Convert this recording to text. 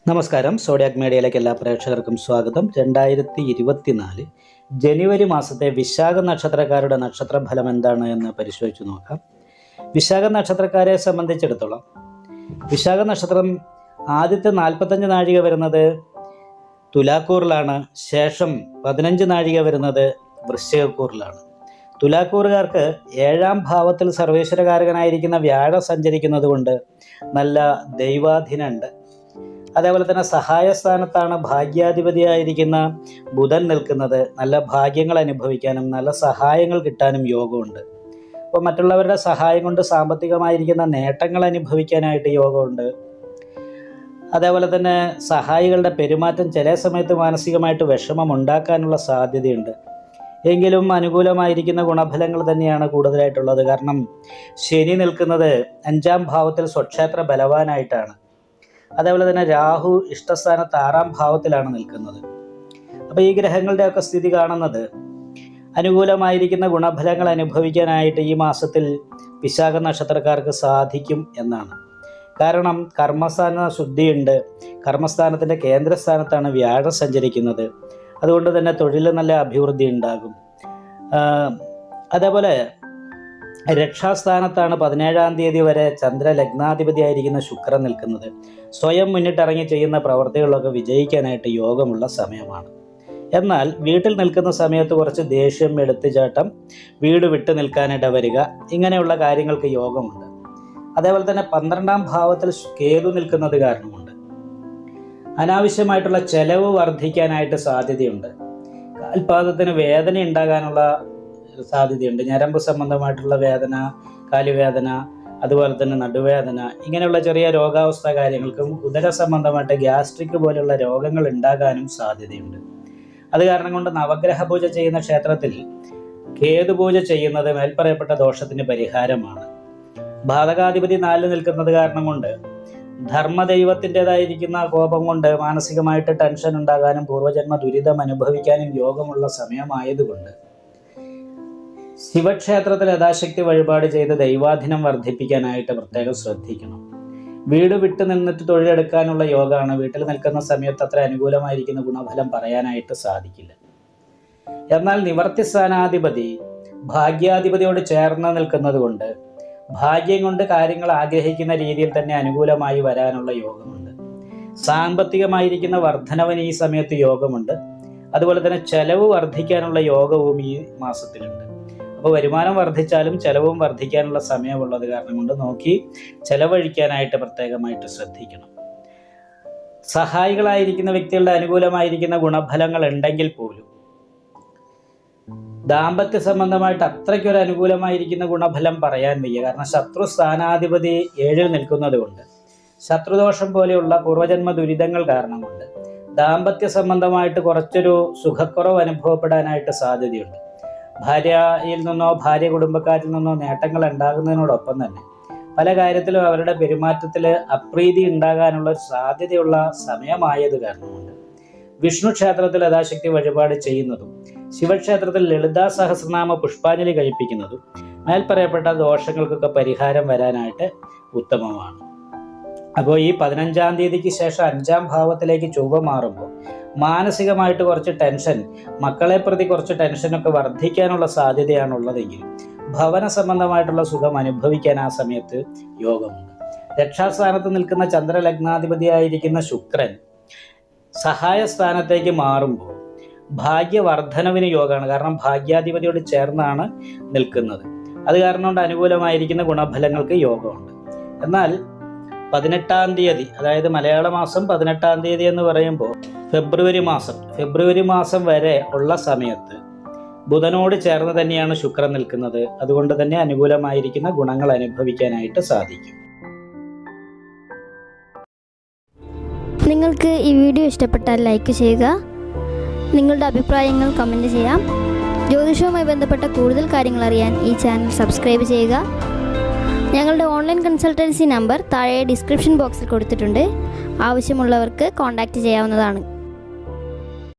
നമസ്കാരം. സോഡിയാക് മീഡിയയിലേക്ക് എല്ലാ പ്രേക്ഷകർക്കും സ്വാഗതം. 2024 ജനുവരി മാസത്തെ വിശാഖ നക്ഷത്രക്കാരുടെ നക്ഷത്രഫലം എന്താണ് എന്ന് പരിശോധിച്ച് നോക്കാം. വിശാഖ നക്ഷത്രക്കാരെ സംബന്ധിച്ചിടത്തോളം വിശാഖ നക്ഷത്രം ആദ്യത്തെ 45 നാഴിക വരുന്നത് തുലാക്കൂറിലാണ്. ശേഷം 15 നാഴിക വരുന്നത് വൃശ്ചികക്കൂറിലാണ്. തുലാക്കൂറുകാർക്ക് 7ാം ഭാവത്തിൽ സർവേശ്വരകാരകനായിരിക്കുന്ന വ്യാഴം സഞ്ചരിക്കുന്നത് കൊണ്ട് നല്ല ദൈവാധീനമുണ്ട്. അതേപോലെ തന്നെ സഹായസ്ഥാനത്താണ് ഭാഗ്യാധിപതിയായിരിക്കുന്ന ബുധൻ നിൽക്കുന്നത്. നല്ല ഭാഗ്യങ്ങൾ അനുഭവിക്കാനും നല്ല സഹായങ്ങൾ കിട്ടാനും യോഗമുണ്ട്. അപ്പോൾ മറ്റുള്ളവരുടെ സഹായം കൊണ്ട് സാമ്പത്തികമായിരിക്കുന്ന നേട്ടങ്ങൾ അനുഭവിക്കാനായിട്ട് യോഗമുണ്ട്. അതേപോലെ തന്നെ സഹായികളുടെ പെരുമാറ്റം ചില സമയത്ത് മാനസികമായിട്ട് വിഷമം ഉണ്ടാക്കാനുള്ള സാധ്യതയുണ്ട്. എങ്കിലും അനുകൂലമായിരിക്കുന്ന ഗുണഫലങ്ങൾ തന്നെയാണ് കൂടുതലായിട്ടുള്ളത്. കാരണം ശനി നിൽക്കുന്നത് 5ാം ഭാവത്തിൽ സ്വക്ഷേത്ര ബലവാനായിട്ടാണ്. അതേപോലെ തന്നെ രാഹു ഇഷ്ടസ്ഥാനത്ത് 6ാം ഭാവത്തിലാണ് നിൽക്കുന്നത്. അപ്പോൾ ഈ ഗ്രഹങ്ങളുടെയൊക്കെ സ്ഥിതി കാണുന്നത് അനുകൂലമായിരിക്കുന്ന ഗുണഫലങ്ങൾ അനുഭവിക്കാനായിട്ട് ഈ മാസത്തിൽ വിശാഖ നക്ഷത്രക്കാർക്ക് സാധിക്കും എന്നാണ്. കാരണം കർമ്മസ്ഥാന ശുദ്ധിയുണ്ട്. കർമ്മസ്ഥാനത്തിൻ്റെ കേന്ദ്രസ്ഥാനത്താണ് വ്യാഴം സഞ്ചരിക്കുന്നത്. അതുകൊണ്ട് തന്നെ തൊഴിൽ നല്ല അഭിവൃദ്ധി ഉണ്ടാകും. അതേപോലെ രക്ഷാസ്ഥാനത്താണ് 17ാം തീയതി വരെ ചന്ദ്രലഗ്നാധിപതിയായിരിക്കുന്ന ശുക്രൻ നിൽക്കുന്നത്. സ്വയം മുന്നിട്ടിറങ്ങി ചെയ്യുന്ന പ്രവർത്തികളിലൊക്കെ വിജയിക്കാനായിട്ട് യോഗമുള്ള സമയമാണ്. എന്നാൽ വീട്ടിൽ നിൽക്കുന്ന സമയത്ത് കുറച്ച് ദേഷ്യം, എടുത്തുചാട്ടം, വീട് വിട്ടു നിൽക്കാനിട വരിക, ഇങ്ങനെയുള്ള കാര്യങ്ങൾക്ക് യോഗമുണ്ട്. അതേപോലെ തന്നെ 12ാം ഭാവത്തിൽ കേതു നിൽക്കുന്നത് കാരണമുണ്ട് അനാവശ്യമായിട്ടുള്ള ചെലവ് വർദ്ധിക്കാനായിട്ട് സാധ്യതയുണ്ട്. കാൽപാദത്തിന് വേദന ഉണ്ടാകാനുള്ള സാധ്യതയുണ്ട്. ഞരമ്പ് സംബന്ധമായിട്ടുള്ള വേദന, കാലുവേദന, അതുപോലെ തന്നെ നടുവേദന, ഇങ്ങനെയുള്ള ചെറിയ രോഗാവസ്ഥ കാര്യങ്ങൾക്കും ഉദര സംബന്ധമായിട്ട് ഗ്യാസ്ട്രിക് പോലെയുള്ള രോഗങ്ങൾ ഉണ്ടാകാനും സാധ്യതയുണ്ട്. അത് കാരണം കൊണ്ട് നവഗ്രഹ പൂജ ചെയ്യുന്ന ക്ഷേത്രത്തിൽ കേതു പൂജ ചെയ്യുന്നത് മേൽപ്പറയപ്പെട്ട ദോഷത്തിന് പരിഹാരമാണ്. ബാധകാധിപതി 4 നിൽക്കുന്നത് കാരണം കൊണ്ട് ധർമ്മദൈവത്തിൻ്റെതായിരിക്കുന്ന കോപം കൊണ്ട് മാനസികമായിട്ട് ടെൻഷൻ ഉണ്ടാകാനും പൂർവ്വജന്മ ദുരിതം അനുഭവിക്കാനും യോഗമുള്ള സമയമായതുകൊണ്ട് ശിവക്ഷേത്രത്തിൽ യഥാശക്തി വഴിപാട് ചെയ്ത് ദൈവാധീനം വർദ്ധിപ്പിക്കാനായിട്ട് പ്രത്യേകം ശ്രദ്ധിക്കണം. വീട് വിട്ടു നിന്നിട്ട് തൊഴിലെടുക്കാനുള്ള യോഗമാണ്. വീട്ടിൽ നിൽക്കുന്ന സമയത്ത് അത്ര അനുകൂലമായിരിക്കുന്ന ഗുണഫലം പറയാനായിട്ട് സാധിക്കില്ല. എന്നാൽ നിവർത്തി സ്ഥാനാധിപതി ഭാഗ്യാധിപതിയോട് ചേർന്ന് നിൽക്കുന്നത് കൊണ്ട് ഭാഗ്യം കൊണ്ട് കാര്യങ്ങൾ ആഗ്രഹിക്കുന്ന രീതിയിൽ തന്നെ അനുകൂലമായി വരാനുള്ള യോഗമുണ്ട്. സാമ്പത്തികമായിരിക്കുന്ന വർധനവിന് ഈ സമയത്ത് യോഗമുണ്ട്. അതുപോലെ തന്നെ ചെലവ് വർദ്ധിക്കാനുള്ള യോഗവും ഈ മാസത്തിലുണ്ട്. അപ്പോൾ വരുമാനം വർദ്ധിച്ചാലും ചെലവും വർദ്ധിക്കാനുള്ള സമയമുള്ളത് കാരണം കൊണ്ട് നോക്കി ചെലവഴിക്കാനായിട്ട് പ്രത്യേകമായിട്ട് ശ്രദ്ധിക്കണം. സഹായികളായിരിക്കുന്ന വ്യക്തികളുടെ അനുകൂലമായിരിക്കുന്ന ഗുണഫലങ്ങൾ ഉണ്ടെങ്കിൽ പോലും ദാമ്പത്യ സംബന്ധമായിട്ട് അത്രയ്ക്കൊരു അനുകൂലമായിരിക്കുന്ന ഗുണഫലം പറയാൻ വയ്യ. കാരണം ശത്രു സ്ഥാനാധിപതി 7ൽ നിൽക്കുന്നത് കൊണ്ട് ശത്രുദോഷം പോലെയുള്ള പൂർവ്വജന്മ ദുരിതങ്ങൾ കാരണം കൊണ്ട് ദാമ്പത്യ സംബന്ധമായിട്ട് കുറച്ചൊരു സുഖക്കുറവ് അനുഭവപ്പെടാനായിട്ട് സാധ്യതയുണ്ട്. ഭാര്യയിൽ നിന്നോ ഭാര്യ കുടുംബക്കാരിൽ നിന്നോ നേട്ടങ്ങൾ ഉണ്ടാകുന്നതിനോടൊപ്പം തന്നെ പല കാര്യത്തിലും അവരുടെ പെരുമാറ്റത്തിൽ അപ്രീതി ഉണ്ടാകാനുള്ള സാധ്യതയുള്ള സമയമായത് കാരണമുണ്ട് വിഷ്ണു ക്ഷേത്രത്തിൽ യഥാശക്തി വഴിപാട് ചെയ്യുന്നതും ശിവക്ഷേത്രത്തിൽ ലളിതാ സഹസ്രനാമ പുഷ്പാഞ്ജലി കഴിപ്പിക്കുന്നതും മേൽപ്പറയപ്പെട്ട ദോഷങ്ങൾക്കൊക്കെ പരിഹാരം വരാനായിട്ട് ഉത്തമമാണ്. അപ്പോൾ ഈ 15ാം തീയതിക്ക് ശേഷം 5ാം ഭാവത്തിലേക്ക് ചൊവ്വ മാറുമ്പോൾ മാനസികമായിട്ട് കുറച്ച് ടെൻഷൻ, മക്കളെ പ്രതി കുറച്ച് ടെൻഷനൊക്കെ വർദ്ധിക്കാനുള്ള സാധ്യതയാണുള്ളതെങ്കിൽ ഭവന സംബന്ധമായിട്ടുള്ള സുഖം അനുഭവിക്കാൻ ആ സമയത്ത് യോഗമുണ്ട്. രക്ഷാസ്ഥാനത്ത് നിൽക്കുന്ന ചന്ദ്രലഗ്നാധിപതിയായിരിക്കുന്ന ശുക്രൻ സഹായ സ്ഥാനത്തേക്ക് മാറുമ്പോൾ ഭാഗ്യവർദ്ധനവിന് യോഗമാണ്. കാരണം ഭാഗ്യാധിപതിയോട് ചേർന്നാണ് നിൽക്കുന്നത്. അത് കാരണം കൊണ്ട് അനുകൂലമായിരിക്കുന്ന ഗുണഫലങ്ങൾക്ക് യോഗമുണ്ട്. എന്നാൽ 18ാം തീയതി, അതായത് മലയാള മാസം 18ാം തീയതി എന്ന് പറയുമ്പോൾ ഫെബ്രുവരി മാസം വരെ ഉള്ള സമയത്ത് ബുധനോട് ചേർന്ന് തന്നെയാണ് ശുക്രൻ നിൽക്കുന്നത്. അതുകൊണ്ട് തന്നെ അനുകൂലമായിരിക്കുന്ന ഗുണങ്ങൾ അനുഭവിക്കാനായിട്ട് സാധിക്കും. നിങ്ങൾക്ക് ഈ വീഡിയോ ഇഷ്ടപ്പെട്ടാൽ ലൈക്ക് ചെയ്യുക. നിങ്ങളുടെ അഭിപ്രായങ്ങൾ കമൻറ്റ് ചെയ്യാം. ജ്യോതിഷവുമായി ബന്ധപ്പെട്ട കൂടുതൽ കാര്യങ്ങൾ അറിയാൻ ഈ ചാനൽ സബ്സ്ക്രൈബ് ചെയ്യുക. ഞങ്ങളുടെ ഓൺലൈൻ കൺസൾട്ടൻസി നമ്പർ താഴെ ഡിസ്ക്രിപ്ഷൻ ബോക്സിൽ കൊടുത്തിട്ടുണ്ട്. ആവശ്യമുള്ളവർക്ക് കോൺടാക്റ്റ് ചെയ്യാവുന്നതാണ്.